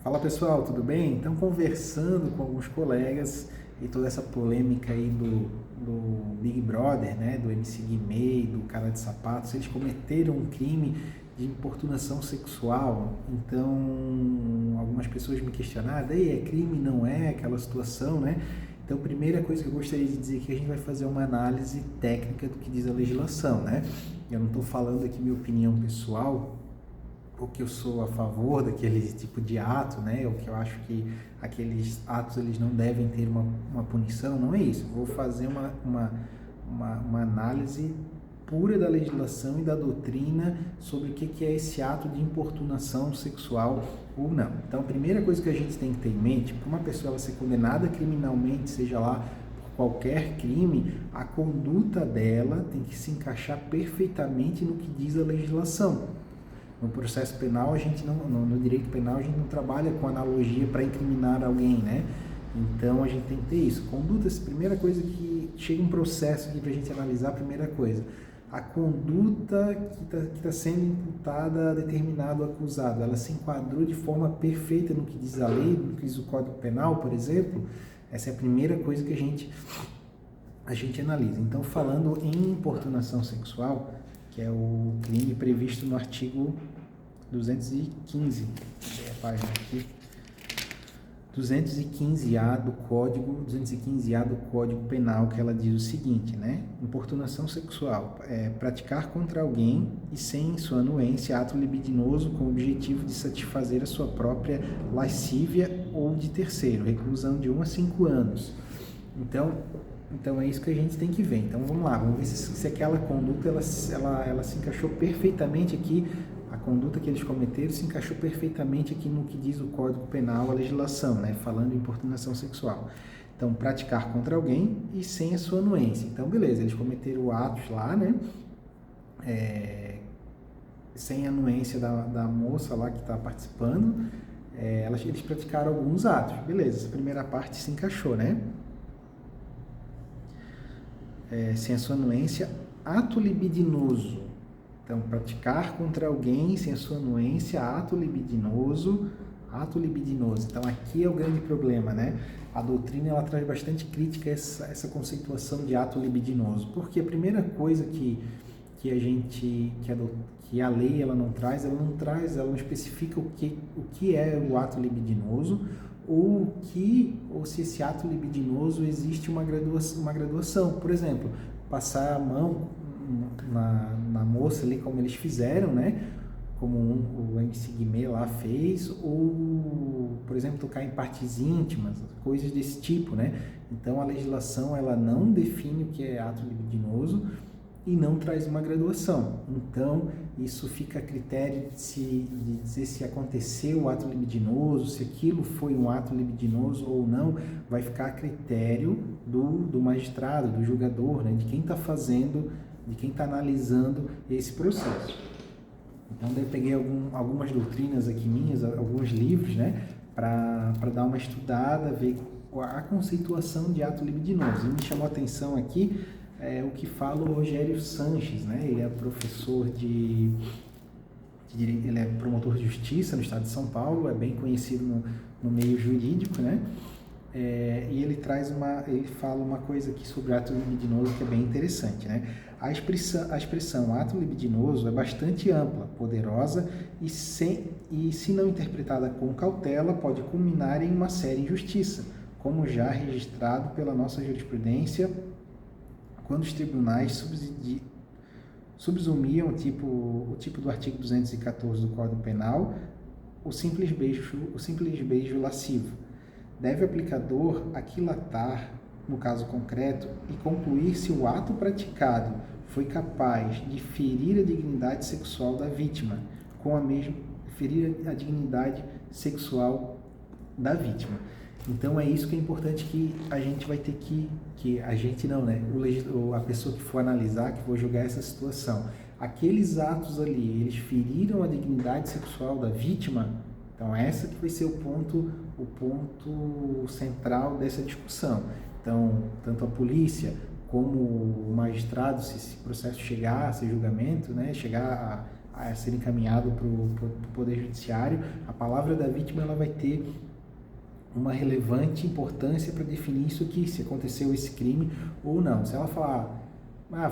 Fala pessoal, tudo bem? Então, conversando com alguns colegas e toda essa polêmica aí do Big Brother, né? Do MC Guimê, do Cara de Sapatos, eles cometeram um crime de importunação sexual. Então, algumas pessoas me questionaram, aí é crime, não é? Aquela situação, né? Então, primeira coisa que eu gostaria de dizer é que a gente vai fazer uma análise técnica do que diz a legislação, né? Eu não estou falando aqui minha opinião pessoal, porque eu sou a favor daquele tipo de ato, né? Ou que eu acho que aqueles atos eles não devem ter uma punição, não é isso. Eu vou fazer uma análise pura da legislação e da doutrina sobre o que é esse ato de importunação sexual ou não. Então, a primeira coisa que a gente tem que ter em mente, para uma pessoa ela ser condenada criminalmente, seja lá por qualquer crime, a conduta dela tem que se encaixar perfeitamente no que diz a legislação. No processo penal, no direito penal, a gente não trabalha com analogia para incriminar alguém, né? Então, a gente tem que ter isso. Condutas, primeira coisa que chega um processo aqui para a gente analisar, primeira coisa, a conduta que tá sendo imputada a determinado acusado, ela se enquadrou de forma perfeita no que diz a lei, no que diz o Código Penal, por exemplo? Essa é a primeira coisa que a gente analisa. Então, falando em importunação sexual, que é o crime previsto no artigo 215, a página aqui, 215A do Código Penal, que ela diz o seguinte, né? Importunação sexual é praticar contra alguém e sem sua anuência ato libidinoso com o objetivo de satisfazer a sua própria lascívia ou de terceiro, reclusão de 1 a 5 anos. Então é isso que a gente tem que ver. Então vamos lá, vamos ver se aquela conduta ela se encaixou perfeitamente aqui, a conduta que eles cometeram se encaixou perfeitamente aqui no que diz o Código Penal, a legislação, né? Falando em importunação sexual. Então, praticar contra alguém e sem a sua anuência. Então, beleza, eles cometeram atos lá, né? Sem a anuência da moça lá que está participando, eles praticaram alguns atos. Beleza, essa primeira parte se encaixou, né? Sem a sua anuência, ato libidinoso. Então, praticar contra alguém sem a sua anuência, ato libidinoso. Então, aqui é o grande problema, né? A doutrina, ela traz bastante crítica a essa conceituação de ato libidinoso, porque a primeira coisa que a lei ela não ela não especifica o que é o ato libidinoso, ou se esse ato libidinoso existe uma graduação. Por exemplo, passar a mão na moça ali, como eles fizeram, né? Como o MC Guimê lá fez, ou, por exemplo, tocar em partes íntimas, coisas desse tipo, né? Então, a legislação, ela não define o que é ato libidinoso e não traz uma graduação. Então, isso fica a critério de dizer se aconteceu o ato libidinoso, se aquilo foi um ato libidinoso ou não, vai ficar a critério do magistrado, do julgador, né? De quem está fazendo, de quem está analisando esse processo. Então, eu peguei algumas doutrinas aqui minhas, alguns livros, né? Para dar uma estudada, ver a conceituação de ato libidinoso. E me chamou a atenção aqui o que fala o Rogério Sanches, né? Ele é professor ele é promotor de justiça no estado de São Paulo, é bem conhecido no meio jurídico, né? E ele fala uma coisa aqui sobre ato libidinoso que é bem interessante, né? A expressão ato libidinoso é bastante ampla, poderosa e se não interpretada com cautela, pode culminar em uma séria injustiça, como já registrado pela nossa jurisprudência, quando os tribunais subsumiam o tipo do artigo 214 do Código Penal, o simples beijo lascivo. Deve o aplicador aquilatar, no caso concreto, e concluir se o ato praticado foi capaz de ferir a dignidade sexual da vítima, ferir a dignidade sexual da vítima. Então, é isso que é importante que a gente vai ter a gente não, né? A pessoa que for analisar, que for julgar essa situação. Aqueles atos ali, eles feriram a dignidade sexual da vítima. Então, essa que vai ser o ponto central dessa discussão. Então, tanto a polícia como o magistrado, se esse processo chegar a ser julgamento, né? Chegar a ser encaminhado para o Poder Judiciário, a palavra da vítima ela vai ter uma relevante importância para definir isso aqui, se aconteceu esse crime ou não. Se ela falar,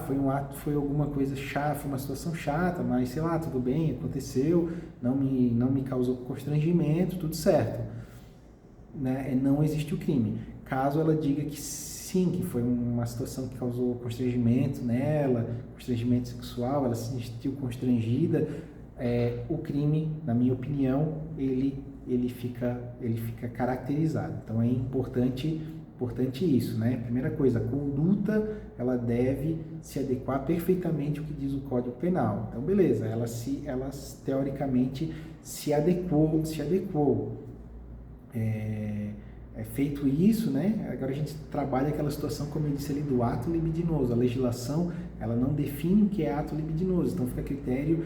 foi um ato, foi alguma coisa chata, foi uma situação chata, mas sei lá, tudo bem, aconteceu, não me causou constrangimento, tudo certo, né? Não existe o crime. Caso ela diga que sim, que foi uma situação que causou constrangimento nela, constrangimento sexual, ela se sentiu constrangida, o crime, na minha opinião, ele fica caracterizado. Então é importante isso, né? Primeira coisa, a conduta ela deve se adequar perfeitamente ao que diz o Código Penal. Então beleza, ela teoricamente se adequou. Feito isso, né? Agora a gente trabalha aquela situação, como eu disse ali, do ato libidinoso. A legislação ela não define o que é ato libidinoso, então fica a critério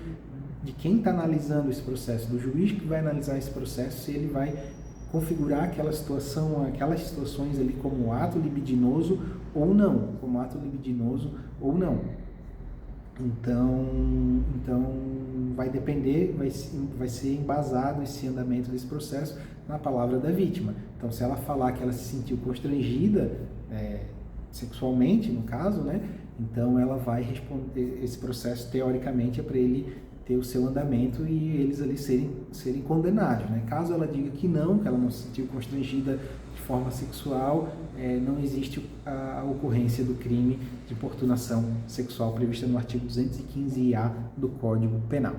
de quem está analisando esse processo, do juiz que vai analisar esse processo, se ele vai configurar aquelas situações ali como ato libidinoso ou não, Então vai depender, vai ser embasado esse andamento desse processo na palavra da vítima. Então, se ela falar que ela se sentiu constrangida, sexualmente, no caso, né? Então ela vai responder, esse processo teoricamente é para ele ter o seu andamento e eles ali serem condenados, né? Caso ela diga que ela não se sentiu constrangida de forma sexual, não existe a ocorrência do crime de importunação sexual prevista no artigo 215-A do Código Penal.